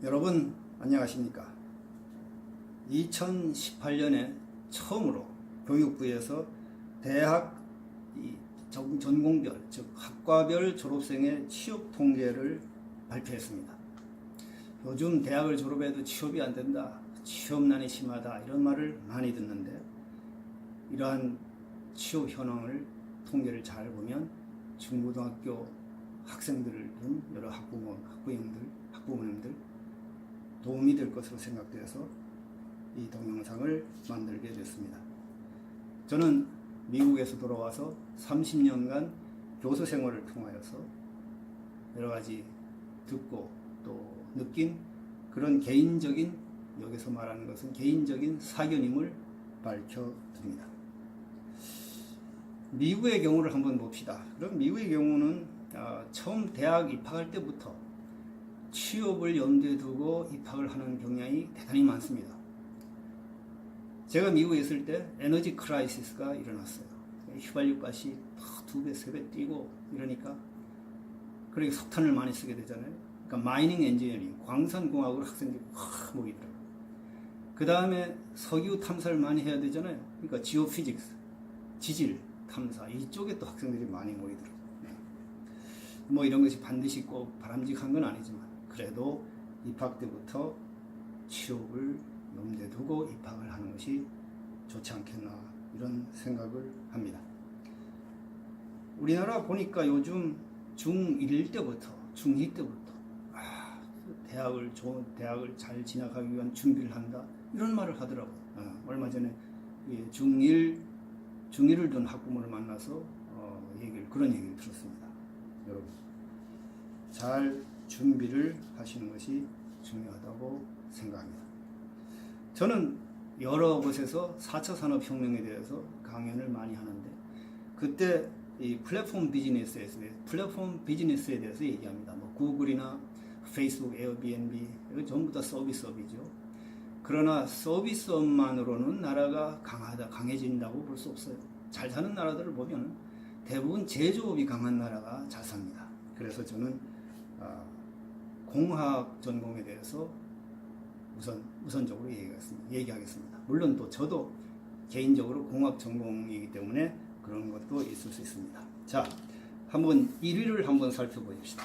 여러분 안녕하십니까? 2018년에 처음으로 교육부에서 대학 전공별, 즉 학과별 졸업생의 취업 통계를 발표했습니다. 요즘 대학을 졸업해도 취업이 안 된다, 취업난이 심하다, 이런 말을 많이 듣는데, 이러한 취업 현황을 통계를 잘 보면 중고등학교 학생들을 둔 여러 학부모님들 도움이 될 것으로 생각되어서 이 동영상을 만들게 됐습니다. 저는 미국에서 돌아와서 30년간 교수 생활을 통하여서 여러 가지 듣고 또 느낀 그런 개인적인, 여기서 말하는 것은 개인적인 사견임을 밝혀드립니다. 미국의 경우를 한번 봅시다. 그럼 미국의 경우는 처음 대학 입학할 때부터 취업을 염두에 두고 입학을 하는 경향이 대단히 많습니다. 제가 미국에 있을 때 에너지 크라이시스가 일어났어요. 휘발유 값이 2배, 3배 뛰고 이러니까, 그러니까 석탄을 많이 쓰게 되잖아요. 그러니까 마이닝 엔지니어링, 광산공학을 학생들이 확 모이더라고요. 그 다음에 석유 탐사를 많이 해야 되잖아요. 그러니까 지오피직스, 지질 탐사, 이쪽에 또 학생들이 많이 모이더라고요. 뭐 이런 것이 반드시 꼭 바람직한 건 아니지만, 그래도 입학 때부터 취업을 염두에 두고 입학을 하는 것이 좋지 않겠나, 이런 생각을 합니다. 우리나라 보니까 요즘 중1 때부터, 중2 때부터 좋은 대학을 잘 진학하기 위한 준비를 한다, 이런 말을 하더라고요. 얼마 전에 중1을 둔 학부모를 만나서 그런 얘기를 들었습니다. 여러분, 잘 준비를 하시는 것이 중요하다고 생각합니다. 저는 여러 곳에서 4차 산업혁명에 대해서 강연을 많이 하는데, 그때 이 플랫폼 비즈니스에 대해서 얘기합니다. 뭐 구글이나 페이스북, 에어비앤비, 이거 전부 다 서비스업이죠. 그러나 서비스업만으로는 나라가 강해진다고 볼 수 없어요. 잘 사는 나라들을 보면 대부분 제조업이 강한 나라가 잘 삽니다. 그래서 저는 공학 전공에 대해서 우선적으로 얘기하겠습니다. 물론 또 저도 개인적으로 공학 전공이기 때문에 그런 것도 있을 수 있습니다. 자, 한번 1위를 한번 살펴보십시다.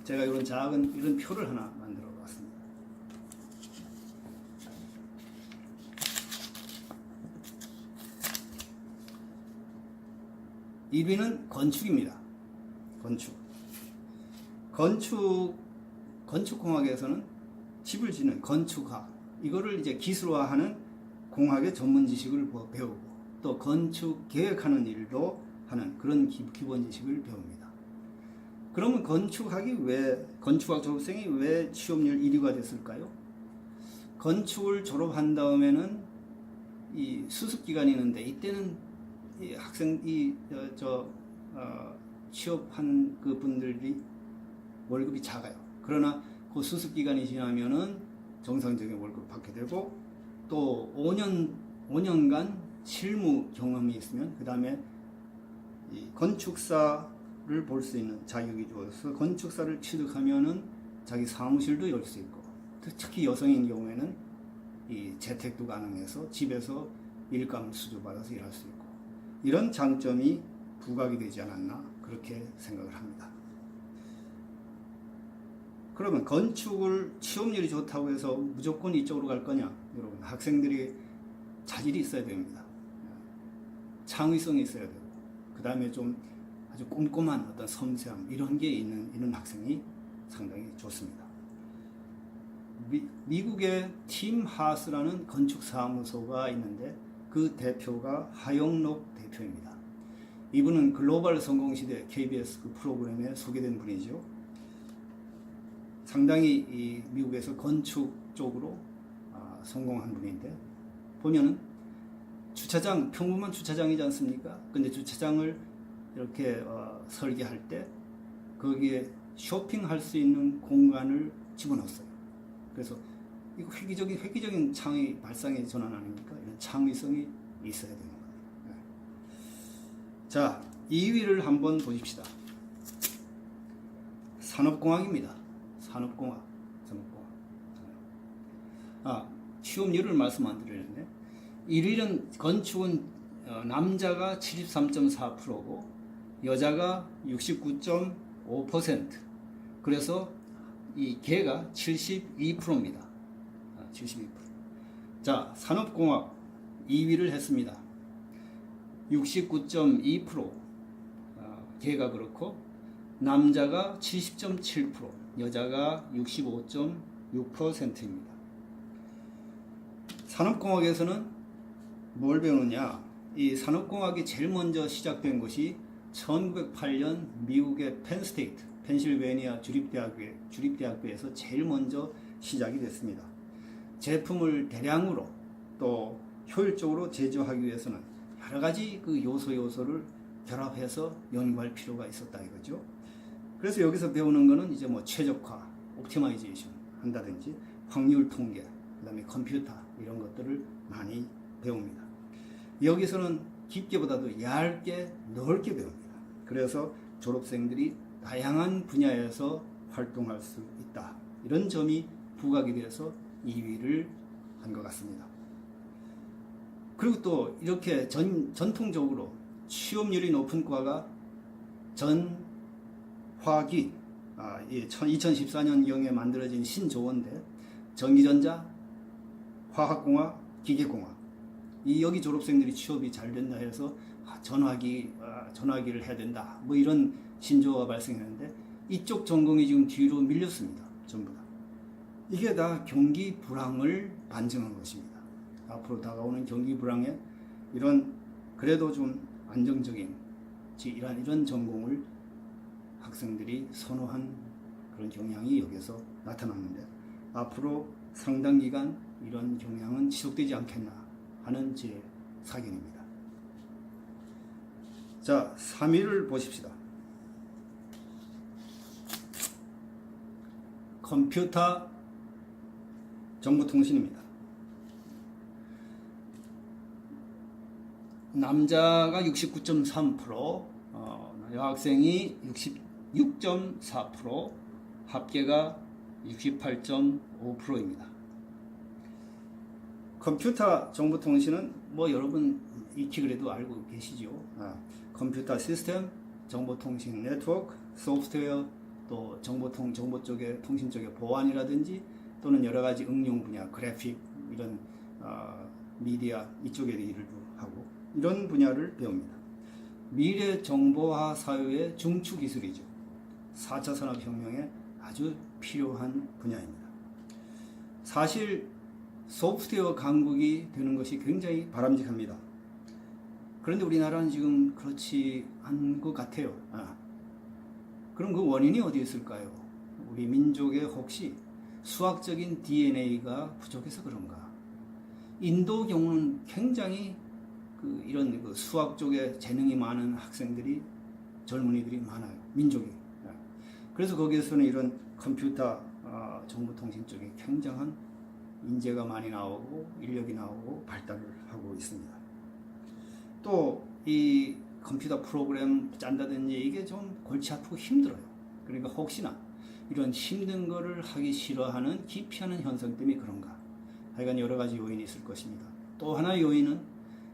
제가 이런 작은 이런 표를 하나 만들어 봤습니다. (1위는) 건축입니다. 건축공학에서는 집을 짓는 건축학, 이거를 이제 기술화하는 공학의 전문 지식을 배우고, 또 건축 계획하는 일도 하는 그런 기본 지식을 배웁니다. 그러면 건축학 졸업생이 왜 취업률 1위가 됐을까요? 건축을 졸업한 다음에는 이 수습 기간이 있는데, 이때는 취업한 그 분들이 월급이 작아요. 그러나 그 수습 기간이 지나면은 정상적인 월급을 받게 되고, 또 5년간 실무 경험이 있으면 그 다음에 이 건축사를 볼 수 있는 자격이 주어서 건축사를 취득하면은 자기 사무실도 열 수 있고, 특히 여성인 경우에는 이 재택도 가능해서 집에서 일감 수주받아서 일할 수 있고, 이런 장점이 부각이 되지 않았나, 그렇게 생각을 합니다. 그러면 건축을 취업률이 좋다고 해서 무조건 이쪽으로 갈 거냐? 여러분, 학생들이 자질이 있어야 됩니다. 창의성이 있어야 되고, 그 다음에 좀 아주 꼼꼼한 어떤 섬세함, 이런 게 있는 학생이 상당히 좋습니다. 미국의 팀 하스라는 건축사무소가 있는데, 그 대표가 하영록 대표입니다. 이분은 글로벌 성공시대 KBS 그 프로그램에 소개된 분이죠. 상당히 이 미국에서 건축 쪽으로 성공한 분인데, 보면은 주차장, 평범한 주차장이지 않습니까? 근데 주차장을 이렇게 설계할 때 거기에 쇼핑할 수 있는 공간을 집어넣었어요. 그래서 이거 획기적인 창의 발상의 전환 아닙니까? 이런 창의성이 있어야 되는 거예요. 자, 2위를 한번 보십시다. 산업공학입니다. 산업공학. 취업률을 말씀 안 드렸는데 1위는 건축은 남자가 73.4%고 여자가 69.5%. 그래서 이 개가 72%입니다. 72%. 자, 산업공학 2위를 했습니다. 69.2%. 개가 그렇고 남자가 70.7%, 여자가 65.6%입니다. 산업공학에서는 뭘 배우느냐? 이 산업공학이 제일 먼저 시작된 것이 1908년 미국의 펜스테이트, 펜실베니아 주립대학교에서 제일 먼저 시작이 됐습니다. 제품을 대량으로 또 효율적으로 제조하기 위해서는 여러 가지 그 요소를 결합해서 연구할 필요가 있었다 이거죠. 그래서 여기서 배우는 거는 이제 뭐 최적화, 옵티마이제이션 한다든지 확률 통계, 그다음에 컴퓨터 이런 것들을 많이 배웁니다. 여기서는 깊게보다도 얇게 넓게 배웁니다. 그래서 졸업생들이 다양한 분야에서 활동할 수 있다. 이런 점이 부각이 되어서 2위를 한 것 같습니다. 그리고 또 이렇게 전통적으로 취업률이 높은 과가 전화기, 2014년경에 만들어진 신조어인데 전기전자, 화학공학, 기계공학 이 여기 졸업생들이 취업이 잘 된다 해서 전화기를 해야 된다 뭐 이런 신조어가 발생했는데 이쪽 전공이 지금 뒤로 밀렸습니다. 전부 다. 이게 다 경기 불황을 반증한 것입니다. 앞으로 다가오는 경기 불황에 이런 그래도 좀 안정적인 이런 전공을 학생들이 선호한 그런 경향이 여기서 나타났는데 앞으로 상당 기간 이런 경향은 지속되지 않겠나 하는 제 사견입니다. 자, 3위를 보십시다. 컴퓨터 정보통신입니다. 남자가 69.3%, 여학생이 66.4%, 합계가 68.5%입니다. 컴퓨터 정보통신은 뭐 여러분 익히 그래도 알고 계시죠. 컴퓨터 시스템, 정보통신 네트워크, 소프트웨어, 또 정보 쪽의 통신 쪽의 보안이라든지 또는 여러 가지 응용 분야, 그래픽 이런 미디어 이쪽에 일을 하고 이런 분야를 배웁니다. 미래 정보화 사회의 중추 기술이죠. 4차 산업혁명에 아주 필요한 분야입니다. 사실 소프트웨어 강국이 되는 것이 굉장히 바람직합니다. 그런데 우리나라는 지금 그렇지 않은 것 같아요. 그럼 그 원인이 어디에 있을까요? 우리 민족의 혹시 수학적인 DNA가 부족해서 그런가? 인도 경우는 굉장히 이런 수학 쪽에 재능이 많은 학생들이 젊은이들이 많아요. 민족이. 그래서 거기에서는 이런 컴퓨터 정보통신 쪽에 굉장한 인재가 많이 나오고 인력이 나오고 발달을 하고 있습니다. 또 이 컴퓨터 프로그램 짠다든지 이게 좀 골치 아프고 힘들어요. 그러니까 혹시나 이런 힘든 거를 하기 싫어하는 기피하는 현상 때문에 그런가. 하여간 여러 가지 요인이 있을 것입니다. 또 하나의 요인은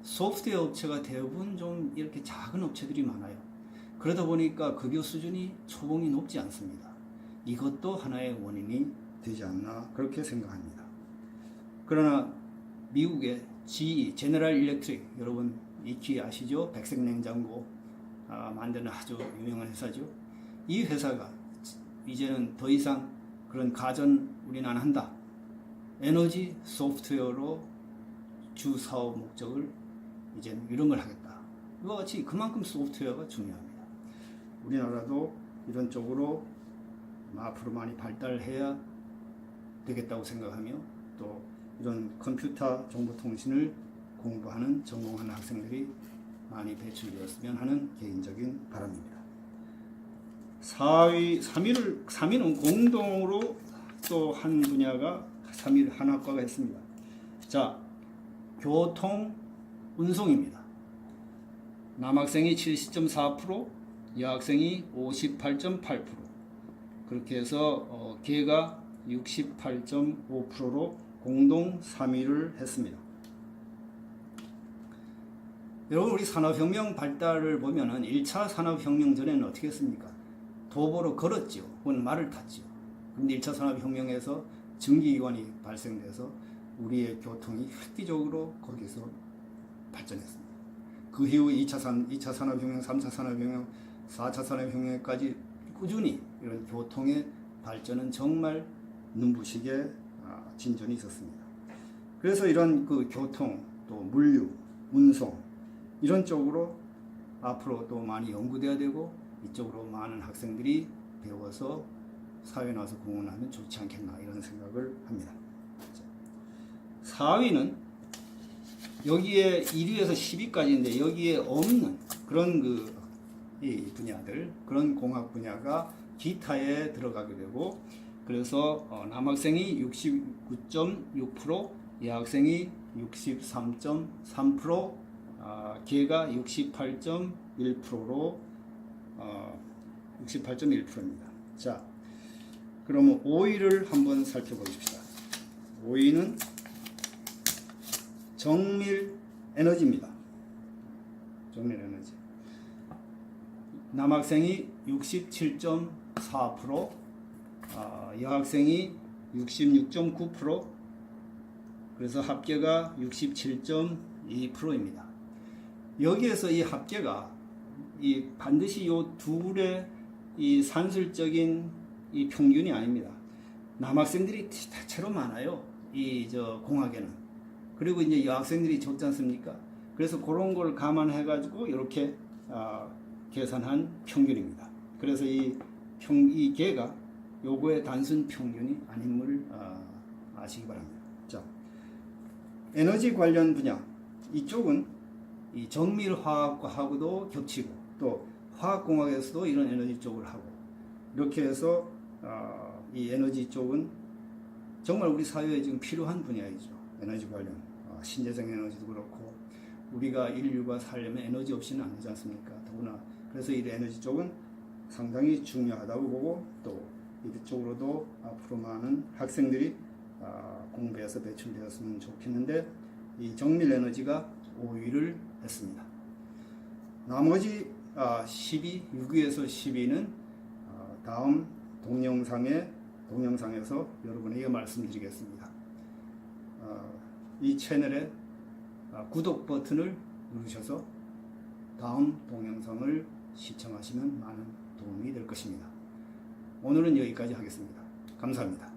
소프트웨어 업체가 대부분 좀 이렇게 작은 업체들이 많아요. 그러다 보니까 급여 수준이 초봉이 높지 않습니다. 이것도 하나의 원인이 되지 않나 그렇게 생각합니다. 그러나 미국의 GE, 제너럴 일렉트릭 여러분 익히 아시죠? 백색 냉장고 만드는 아주 유명한 회사죠. 이 회사가 이제는 더 이상 그런 가전 우리는 안 한다. 에너지 소프트웨어로 주 사업 목적을 이제는 이런 걸 하겠다. 이와 같이 그만큼 소프트웨어가 중요합니다. 우리나라도 이런 쪽으로 앞으로 많이 발달해야 되겠다고 생각하며 또 이런 컴퓨터 정보통신을 공부하는 전공하는 학생들이 많이 배출되었으면 하는 개인적인 바람입니다. 3위는 공동으로 또 한 분야가 3위 한 학과가 했습니다. 자, 교통 운송입니다. 남학생이 70.4%, 여학생이 58.8%. 그렇게 해서 개가 68.5%로 공동 3위를 했습니다. 여러분, 우리 산업혁명 발달을 보면은 1차 산업혁명 전에는 어떻게 했습니까? 도보로 걸었죠. 혹은 말을 탔죠. 그런데 1차 산업혁명에서 전기기관이 발생돼서 우리의 교통이 획기적으로 거기서 발전했습니다. 그 이후 2차 산업혁명, 3차 산업혁명, 4차 산업혁명까지 꾸준히 이런 교통의 발전은 정말 눈부시게 진전이 있었습니다. 그래서 이런 그 교통, 또 물류, 운송 이런 쪽으로 앞으로 또 많이 연구돼야 되고 이쪽으로 많은 학생들이 배워서 사회에 나와서 공헌하면 좋지 않겠나 이런 생각을 합니다. 4위는 여기에 1위에서 10위까지인데 여기에 없는 그런 이 분야들, 그런 공학 분야가 기타에 들어가게 되고, 그래서 남학생이 69.6%, 여학생이 63.3%, 계가 68.1%로 68.1%입니다. 자, 그러면 5위를 한번 살펴보십시다. 5위는 정밀 에너지입니다. 정밀 에너지. 남학생이 67.4%, 여학생이 66.9%, 그래서 합계가 67.2%입니다. 여기에서 이 합계가 반드시 요 둘의 이 산술적인 이 평균이 아닙니다. 남학생들이 대체로 많아요. 공학에는. 그리고 이제 여학생들이 적지 않습니까? 그래서 그런 걸 감안해 가지고 이렇게 계산한 평균입니다. 그래서 이 개가 요거의 단순 평균이 아님을 아시기 바랍니다. 자, 에너지 관련 분야 이쪽은 이 정밀화학과하고도 겹치고 또 화학공학에서도 이런 에너지 쪽을 하고 이렇게 해서 이 에너지 쪽은 정말 우리 사회에 지금 필요한 분야이죠. 에너지 관련 신재생 에너지도 그렇고 우리가 인류가 살려면 에너지 없이는 안 되지 않습니까? 더구나 그래서 이 에너지 쪽은 상당히 중요하다고 보고 또 이쪽으로도 앞으로 많은 학생들이 공부해서 배출되었으면 좋겠는데 이 정밀 에너지가 5위를 했습니다. 나머지 6위에서 10위는 다음 동영상에서 여러분에게 말씀드리겠습니다. 이 채널에 구독 버튼을 누르셔서 다음 동영상을 시청하시면 많은 도움이 될 것입니다. 오늘은 여기까지 하겠습니다. 감사합니다.